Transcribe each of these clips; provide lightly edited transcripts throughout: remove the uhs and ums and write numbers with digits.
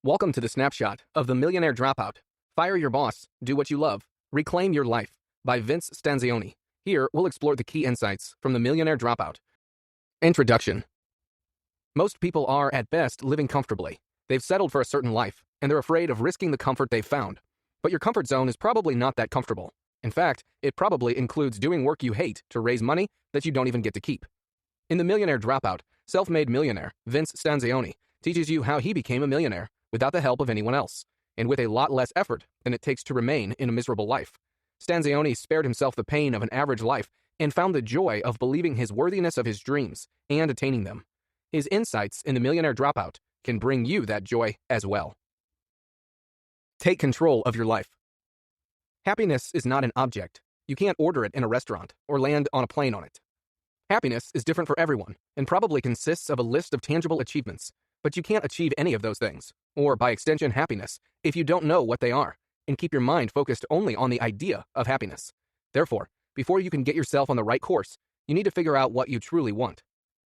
Welcome to the snapshot of the Millionaire Dropout. Fire your boss, do what you love, reclaim your life by Vince Stanzione. Here, we'll explore the key insights from the Millionaire Dropout. Introduction. Most people are, at best, living comfortably. They've settled for a certain life, and they're afraid of risking the comfort they've found. But your comfort zone is probably not that comfortable. In fact, it probably includes doing work you hate to raise money that you don't even get to keep. In the Millionaire Dropout, self-made millionaire Vince Stanzione teaches you how he became a millionaire without the help of anyone else, and with a lot less effort than it takes to remain in a miserable life. Stanzione spared himself the pain of an average life and found the joy of believing his worthiness of his dreams and attaining them. His insights in the Millionaire Dropout can bring you that joy as well. Take control of your life. Happiness is not an object. You can't order it in a restaurant or land on a plane on it. Happiness is different for everyone and probably consists of a list of tangible achievements, but you can't achieve any of those things, or by extension happiness, if you don't know what they are, and keep your mind focused only on the idea of happiness. Therefore, before you can get yourself on the right course, you need to figure out what you truly want.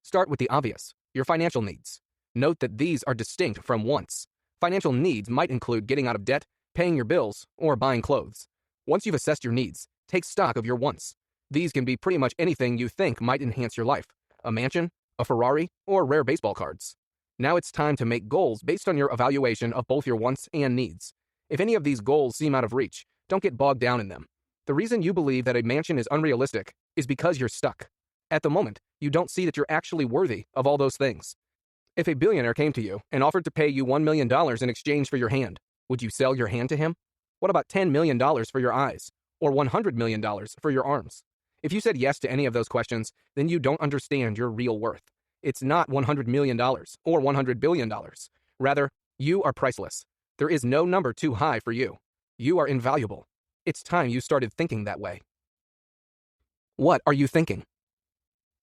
Start with the obvious, your financial needs. Note that these are distinct from wants. Financial needs might include getting out of debt, paying your bills, or buying clothes. Once you've assessed your needs, take stock of your wants. These can be pretty much anything you think might enhance your life: a mansion, a Ferrari, or rare baseball cards. Now it's time to make goals based on your evaluation of both your wants and needs. If any of these goals seem out of reach, don't get bogged down in them. The reason you believe that a mansion is unrealistic is because you're stuck. At the moment, you don't see that you're actually worthy of all those things. If a billionaire came to you and offered to pay you $1 million in exchange for your hand, would you sell your hand to him? What about $10 million for your eyes? Or $100 million for your arms? If you said yes to any of those questions, then you don't understand your real worth. It's not $100 million or $100 billion. Rather, you are priceless. There is no number too high for you. You are invaluable. It's time you started thinking that way. What are you thinking?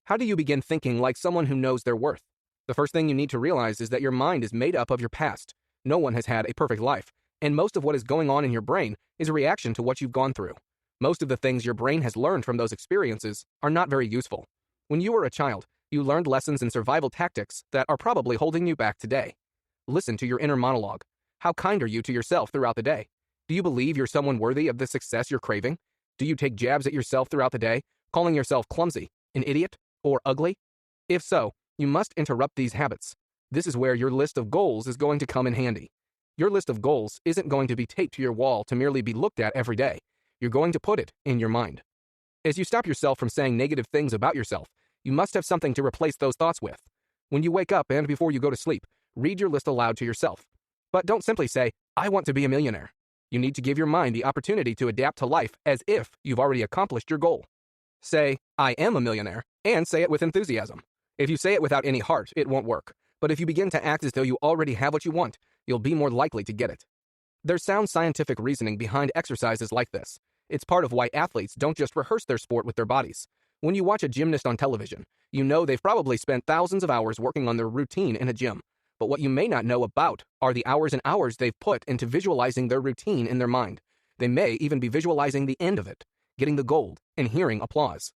How do you begin thinking like someone who knows their worth? The first thing you need to realize is that your mind is made up of your past. No one has had a perfect life, and most of what is going on in your brain is a reaction to what you've gone through. Most of the things your brain has learned from those experiences are not very useful. When you were a child, you learned lessons in survival tactics that are probably holding you back today. Listen to your inner monologue. How kind are you to yourself throughout the day? Do you believe you're someone worthy of the success you're craving? Do you take jabs at yourself throughout the day, calling yourself clumsy, an idiot, or ugly? If so, you must interrupt these habits. This is where your list of goals is going to come in handy. Your list of goals isn't going to be taped to your wall to merely be looked at every day. You're going to put it in your mind. As you stop yourself from saying negative things about yourself, you must have something to replace those thoughts with. When you wake up and before you go to sleep, read your list aloud to yourself. But don't simply say, "I want to be a millionaire." You need to give your mind the opportunity to adapt to life as if you've already accomplished your goal. Say, "I am a millionaire," and say it with enthusiasm. If you say it without any heart, it won't work. But if you begin to act as though you already have what you want, you'll be more likely to get it. There's sound scientific reasoning behind exercises like this. It's part of why athletes don't just rehearse their sport with their bodies. When you watch a gymnast on television, you know they've probably spent thousands of hours working on their routine in a gym. But what you may not know about are the hours and hours they've put into visualizing their routine in their mind. They may even be visualizing the end of it, getting the gold, and hearing applause.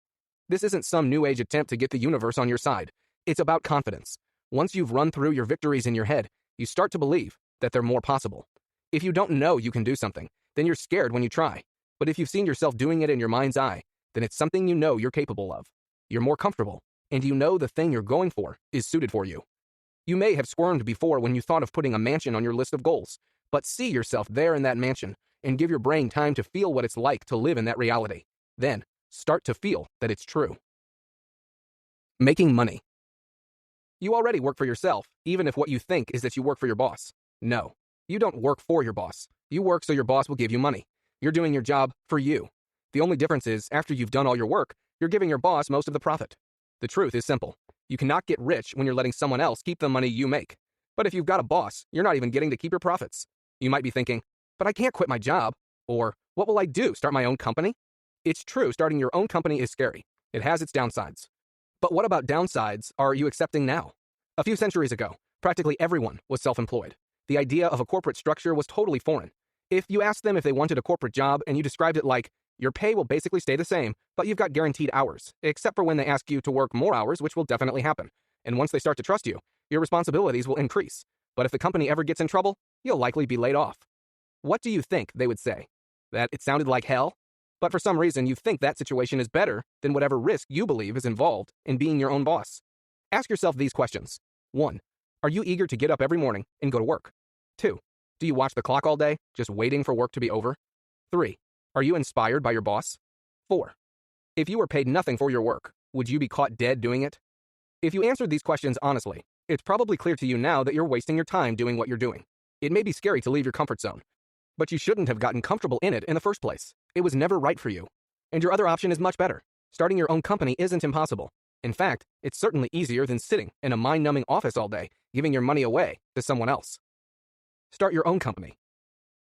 This isn't some new age attempt to get the universe on your side. It's about confidence. Once you've run through your victories in your head, you start to believe that they're more possible. If you don't know you can do something, then you're scared when you try. But if you've seen yourself doing it in your mind's eye, then it's something you know you're capable of. You're more comfortable, and you know the thing you're going for is suited for you. You may have squirmed before when you thought of putting a mansion on your list of goals, but see yourself there in that mansion and give your brain time to feel what it's like to live in that reality. Then, start to feel that it's true. Making money. You already work for yourself, even if what you think is that you work for your boss. No, you don't work for your boss. You work so your boss will give you money. You're doing your job for you. The only difference is, after you've done all your work, you're giving your boss most of the profit. The truth is simple. You cannot get rich when you're letting someone else keep the money you make. But if you've got a boss, you're not even getting to keep your profits. You might be thinking, "But I can't quit my job." Or, "What will I do, start my own company?" It's true, starting your own company is scary. It has its downsides. But what about downsides are you accepting now? A few centuries ago, practically everyone was self-employed. The idea of a corporate structure was totally foreign. If you asked them if they wanted a corporate job and you described it like, "Your pay will basically stay the same, but you've got guaranteed hours, except for when they ask you to work more hours, which will definitely happen. And once they start to trust you, your responsibilities will increase. But if the company ever gets in trouble, you'll likely be laid off. What do you think they would say? That it sounded like hell? But for some reason, you think that situation is better than whatever risk you believe is involved in being your own boss. Ask yourself these questions. 1. Are you eager to get up every morning and go to work? 2. Do you watch the clock all day, just waiting for work to be over? 3. Are you inspired by your boss? 4. If you were paid nothing for your work, would you be caught dead doing it? If you answered these questions honestly, it's probably clear to you now that you're wasting your time doing what you're doing. It may be scary to leave your comfort zone, but you shouldn't have gotten comfortable in it in the first place. It was never right for you. And your other option is much better. Starting your own company isn't impossible. In fact, it's certainly easier than sitting in a mind-numbing office all day, giving your money away to someone else. Start your own company.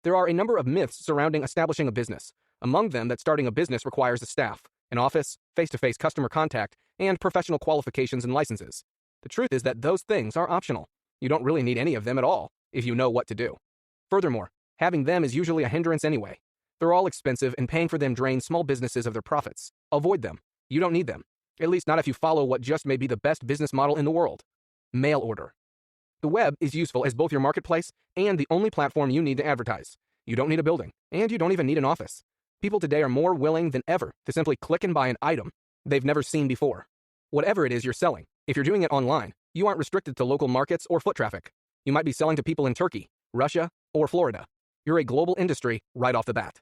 There are a number of myths surrounding establishing a business, among them that starting a business requires a staff, an office, face-to-face customer contact, and professional qualifications and licenses. The truth is that those things are optional. You don't really need any of them at all if you know what to do. Furthermore, having them is usually a hindrance anyway. They're all expensive and paying for them drains small businesses of their profits. Avoid them. You don't need them. At least not if you follow what just may be the best business model in the world. Mail order. The web is useful as both your marketplace and the only platform you need to advertise. You don't need a building, and you don't even need an office. People today are more willing than ever to simply click and buy an item they've never seen before. Whatever it is you're selling, if you're doing it online, you aren't restricted to local markets or foot traffic. You might be selling to people in Turkey, Russia, or Florida. You're a global industry right off the bat.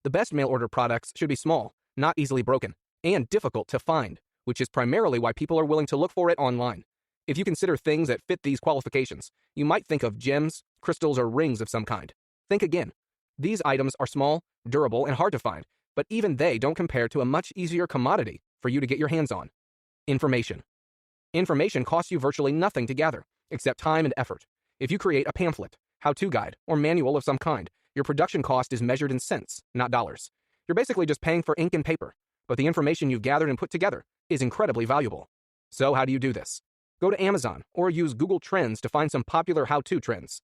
The best mail order products should be small, not easily broken, and difficult to find, which is primarily why people are willing to look for it online. If you consider things that fit these qualifications, you might think of gems, crystals, or rings of some kind. Think again. These items are small, durable, and hard to find, but even they don't compare to a much easier commodity for you to get your hands on. Information. Information costs you virtually nothing to gather, except time and effort. If you create a pamphlet, how-to guide, or manual of some kind, your production cost is measured in cents, not dollars. You're basically just paying for ink and paper, but the information you've gathered and put together is incredibly valuable. So how do you do this? Go to Amazon or use Google Trends to find some popular how-to trends.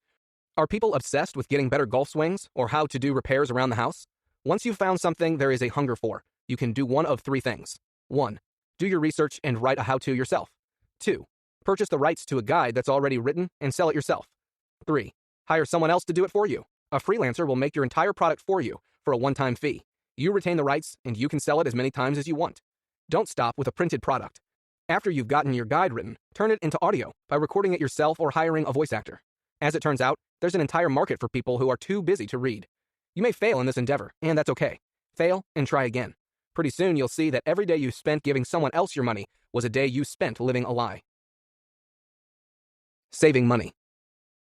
Are people obsessed with getting better golf swings or how to do repairs around the house? Once you've found something there is a hunger for, you can do one of three things. 1. Do your research and write a how-to yourself. 2. Purchase the rights to a guide that's already written and sell it yourself. 3. Hire someone else to do it for you. A freelancer will make your entire product for you for a one-time fee. You retain the rights and you can sell it as many times as you want. Don't stop with a printed product. After you've gotten your guide written, turn it into audio by recording it yourself or hiring a voice actor. As it turns out, there's an entire market for people who are too busy to read. You may fail in this endeavor, and that's okay. Fail and try again. Pretty soon you'll see that every day you spent giving someone else your money was a day you spent living a lie. Saving money.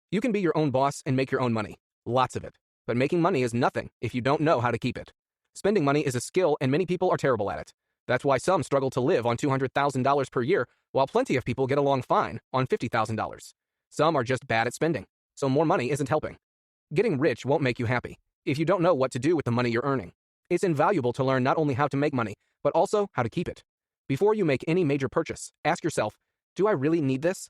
You can be your own boss and make your own money. Lots of it. But making money is nothing if you don't know how to keep it. Spending money is a skill and many people are terrible at it. That's why some struggle to live on $200,000 per year, while plenty of people get along fine on $50,000. Some are just bad at spending, so more money isn't helping. Getting rich won't make you happy if you don't know what to do with the money you're earning. It's invaluable to learn not only how to make money, but also how to keep it. Before you make any major purchase, ask yourself, do I really need this?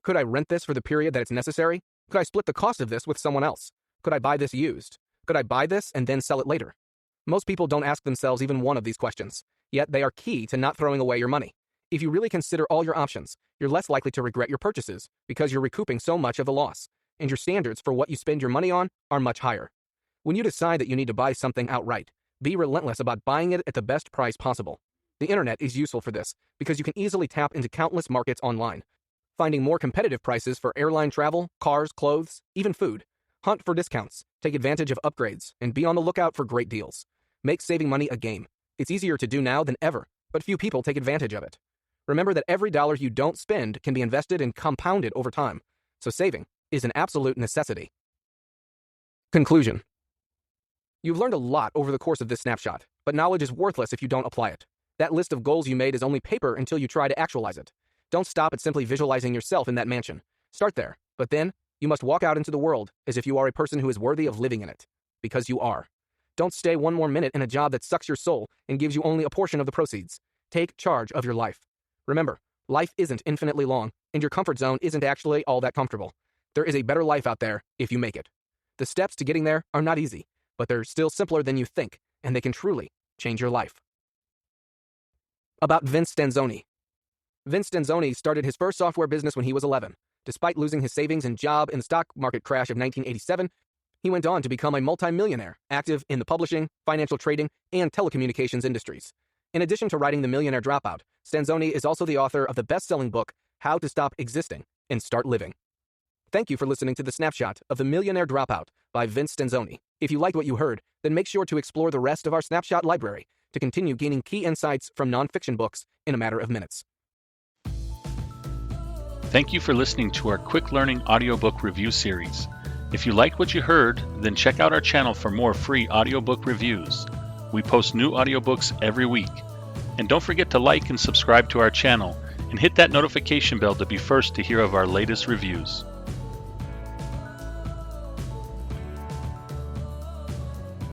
Could I rent this for the period that it's necessary? Could I split the cost of this with someone else? Could I buy this used? Could I buy this and then sell it later? Most people don't ask themselves even one of these questions, yet they are key to not throwing away your money. If you really consider all your options, you're less likely to regret your purchases because you're recouping so much of the loss, and your standards for what you spend your money on are much higher. When you decide that you need to buy something outright, be relentless about buying it at the best price possible. The internet is useful for this because you can easily tap into countless markets online, finding more competitive prices for airline travel, cars, clothes, even food. Hunt for discounts, take advantage of upgrades, and be on the lookout for great deals. Make saving money a game. It's easier to do now than ever, but few people take advantage of it. Remember that every dollar you don't spend can be invested and compounded over time, so saving is an absolute necessity. Conclusion. You've learned a lot over the course of this snapshot, but knowledge is worthless if you don't apply it. That list of goals you made is only paper until you try to actualize it. Don't stop at simply visualizing yourself in that mansion. Start there, but then you must walk out into the world as if you are a person who is worthy of living in it, because you are. Don't stay one more minute in a job that sucks your soul and gives you only a portion of the proceeds. Take charge of your life. Remember, life isn't infinitely long, and your comfort zone isn't actually all that comfortable. There is a better life out there if you make it. The steps to getting there are not easy, but they're still simpler than you think, and they can truly change your life. About Vince Stanzione. Vince Stanzione started his first software business when he was 11. Despite losing his savings and job in the stock market crash of 1987, he went on to become a multimillionaire, active in the publishing, financial trading, and telecommunications industries. In addition to writing The Millionaire Dropout, Stanzione is also the author of the best-selling book, How to Stop Existing and Start Living. Thank you for listening to the snapshot of The Millionaire Dropout by Vince Stanzione. If you liked what you heard, then make sure to explore the rest of our snapshot library to continue gaining key insights from nonfiction books in a matter of minutes. Thank you for listening to our quick learning audiobook review series. If you like what you heard, then check out our channel for more free audiobook reviews. We post new audiobooks every week. And don't forget to like and subscribe to our channel and hit that notification bell to be first to hear of our latest reviews.